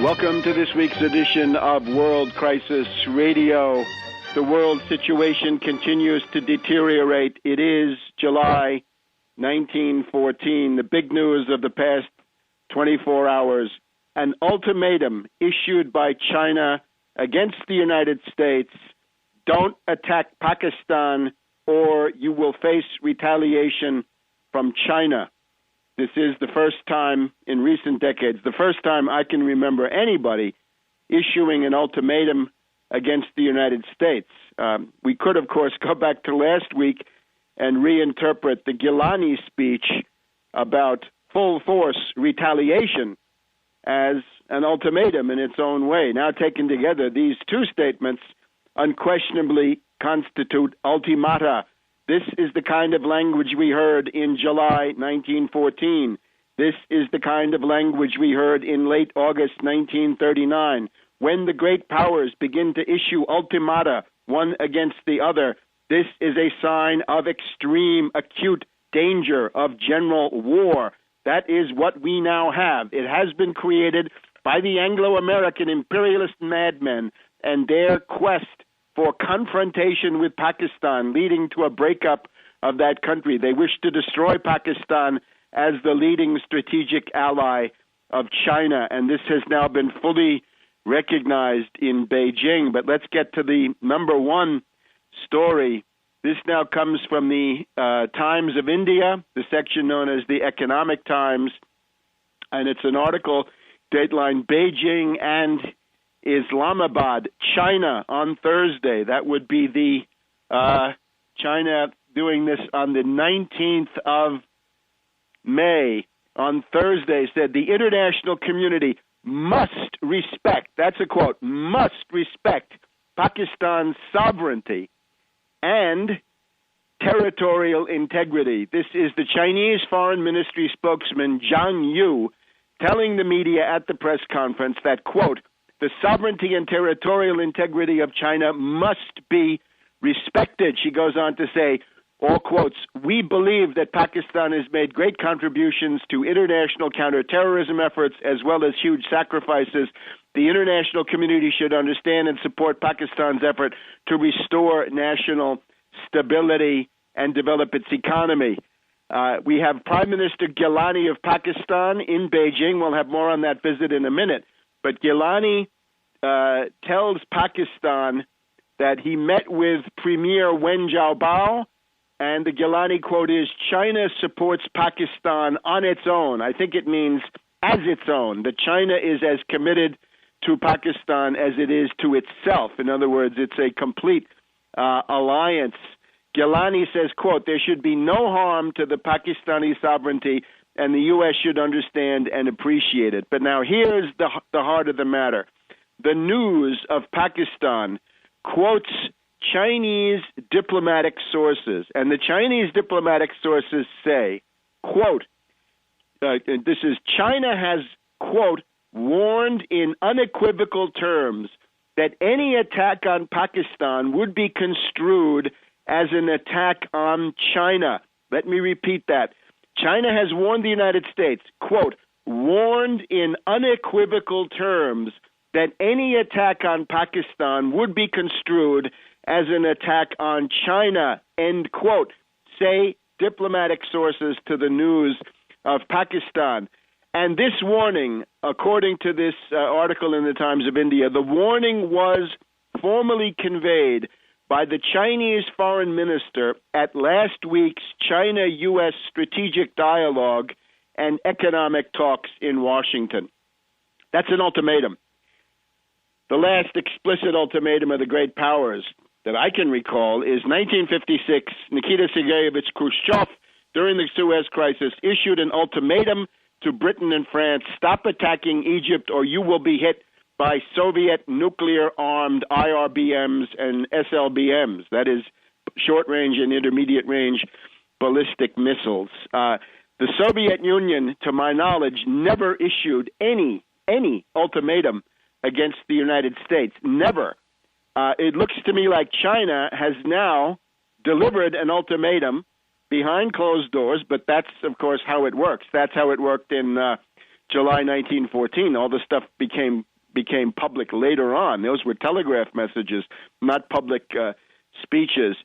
Welcome to this week's edition of World Crisis Radio. The world situation continues to deteriorate. It is July 1914. The big news of the past 24 hours, an ultimatum issued by China against the United States: don't attack Pakistan or you will face retaliation from China. This is the first time in recent decades, the first time I can remember anybody issuing an ultimatum against the United States. We could, of course, go back to last week and reinterpret the Gilani speech about full force retaliation as an ultimatum in its own way. Now taken together, these two statements unquestionably constitute ultimata. This is the kind of language we heard in July 1914. This is the kind of language we heard in late August 1939. When the great powers begin to issue ultimata, one against the other, this is a sign of extreme, acute danger of general war. That is what we now have. It has been created by the Anglo-American imperialist madmen and their quest for confrontation with Pakistan, leading to a breakup of that country. They wish to destroy Pakistan as the leading strategic ally of China, and this has now been fully recognized in Beijing. But let's get to the number one story. This now comes from the Times of India, the section known as the Economic Times, and it's an article dateline Beijing and Islamabad, China, on Thursday. That would be the China doing this on the 19th of May. On Thursday said the international community must respect, that's a quote, must respect Pakistan's sovereignty and territorial integrity. This is the Chinese Foreign Ministry spokesman Zhang Yu telling the media at the press conference that, quote, the sovereignty and territorial integrity of China must be respected. She goes on to say, all quotes, we believe that Pakistan has made great contributions to international counterterrorism efforts as well as huge sacrifices. The international community should understand and support Pakistan's effort to restore national stability and develop its economy. We have Prime Minister Gilani of Pakistan in Beijing. We'll have more on that visit in a minute. But Gilani tells Pakistan that he met with Premier Wen Jiabao, and the Gilani quote is, China supports Pakistan on its own. I think it means as its own, that China is as committed to Pakistan as it is to itself. In other words, it's a complete alliance. Gilani says, quote, there should be no harm to the Pakistani sovereignty, and the U.S. should understand and appreciate it. But now here's the heart of the matter. The news of Pakistan quotes Chinese diplomatic sources, and the Chinese diplomatic sources say, quote, this is, China has, quote, warned in unequivocal terms that any attack on Pakistan would be construed as an attack on China. Let me repeat that. China has warned the United States, quote, warned in unequivocal terms that any attack on Pakistan would be construed as an attack on China, end quote, say diplomatic sources to the news of Pakistan. And this warning, according to this article in the Times of India, the warning was formally conveyed by the Chinese foreign minister at last week's China-U.S. strategic dialogue and economic talks in Washington. That's an ultimatum. The last explicit ultimatum of the great powers that I can recall is 1956. Nikita Sergeyevich Khrushchev, during the Suez Crisis, issued an ultimatum to Britain and France: stop attacking Egypt or you will be hit by Soviet nuclear-armed IRBMs and SLBMs, that is, short-range and intermediate-range ballistic missiles. The Soviet Union, to my knowledge, never issued any ultimatum against the United States, never. It looks to me like China has now delivered an ultimatum behind closed doors, but that's, of course, how it works. That's how it worked in July 1914. All the stuff became public later on. Those were telegraph messages, not public speeches.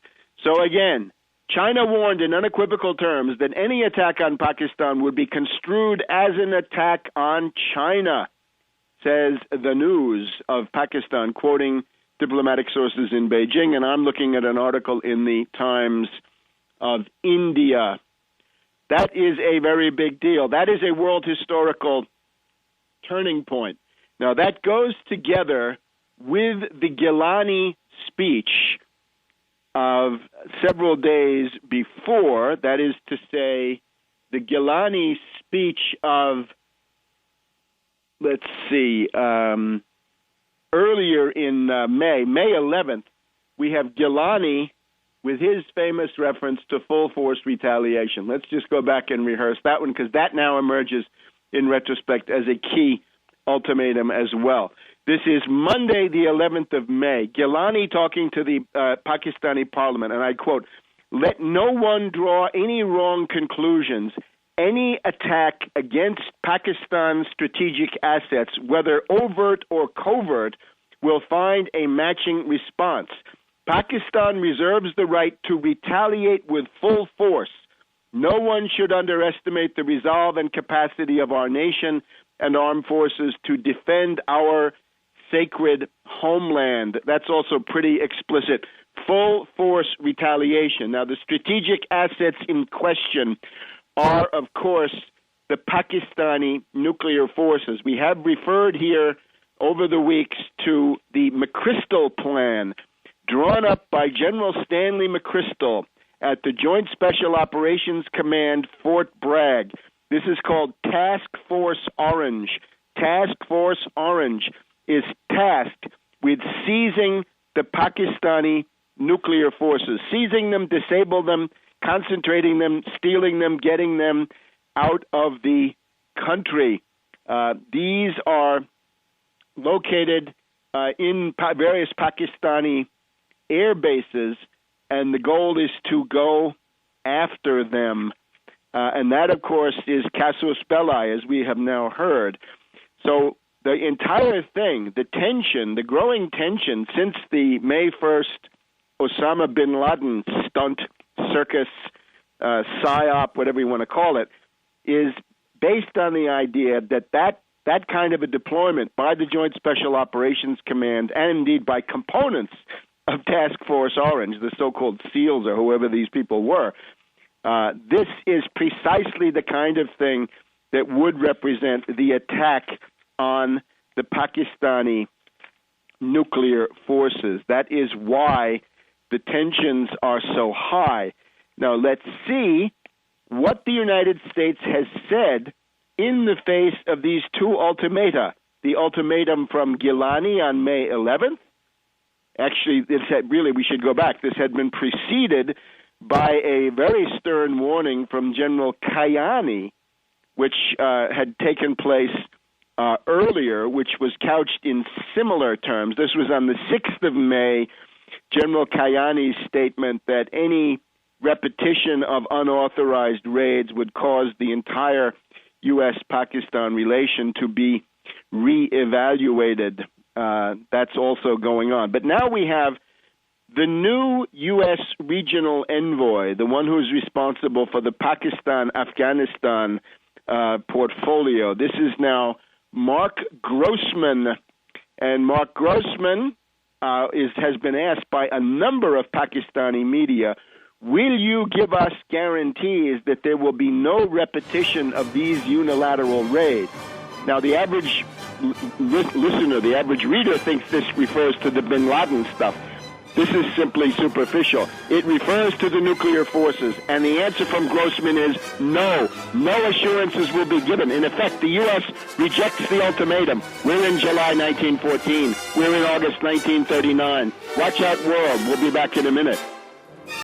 So again, China warned in unequivocal terms that any attack on Pakistan would be construed as an attack on China, says the News of Pakistan, quoting diplomatic sources in Beijing. And I'm looking at an article in the Times of India. That is a very big deal. That is a world historical turning point. Now, that goes together with the Gilani speech of several days before, that is to say, the Gilani speech of, earlier in May 11th, we have Gilani with his famous reference to full force retaliation. Let's just go back and rehearse that one, because that now emerges in retrospect as a key ultimatum as well. This is Monday, the 11th of May. Gilani talking to the Pakistani parliament, and I quote, "Let no one draw any wrong conclusions. Any attack against Pakistan's strategic assets, whether overt or covert, will find a matching response. Pakistan reserves the right to retaliate with full force. No one should underestimate the resolve and capacity of our nation and armed forces to defend our sacred homeland." That's also pretty explicit. Full force retaliation. Now, the strategic assets in question are, of course, the Pakistani nuclear forces. We have referred here over the weeks to the McChrystal Plan, drawn up by General Stanley McChrystal at the Joint Special Operations Command, Fort Bragg. This is called Task Force Orange. Task Force Orange is tasked with seizing the Pakistani nuclear forces, seizing them, disable them, concentrating them, stealing them, getting them out of the country. These are located in various Pakistani air bases, and the goal is to go after them. And that, of course, is casus belli, as we have now heard. So the entire thing, the tension, the growing tension since the May 1st Osama bin Laden stunt, circus, psyop, whatever you want to call it, is based on the idea that kind of a deployment by the Joint Special Operations Command, and indeed by components of Task Force Orange, the so-called SEALs or whoever these people were, this is precisely the kind of thing that would represent the attack on the Pakistani nuclear forces. That is why the tensions are so high. Now, let's see what the United States has said in the face of these two ultimata. The ultimatum from Gilani on May 11th. Actually, we should go back. This had been preceded by a very stern warning from General Kayani, which had taken place earlier, which was couched in similar terms. This was on the 6th of May, General Kayani's statement that any repetition of unauthorized raids would cause the entire U.S.-Pakistan relation to be reevaluated. That's also going on. But now we have the new U.S. regional envoy, the one who's responsible for the Pakistan-Afghanistan portfolio. This is now Mark Grossman. And Mark Grossman has been asked by a number of Pakistani media, will you give us guarantees that there will be no repetition of these unilateral raids? Now, the average listener, the average reader thinks this refers to the bin Laden stuff. This is simply superficial. It refers to the nuclear forces, and the answer from Grossman is no. No assurances will be given. In effect, the U.S. rejects the ultimatum. We're in July 1914. We're in August 1939. Watch out, world. We'll be back in a minute.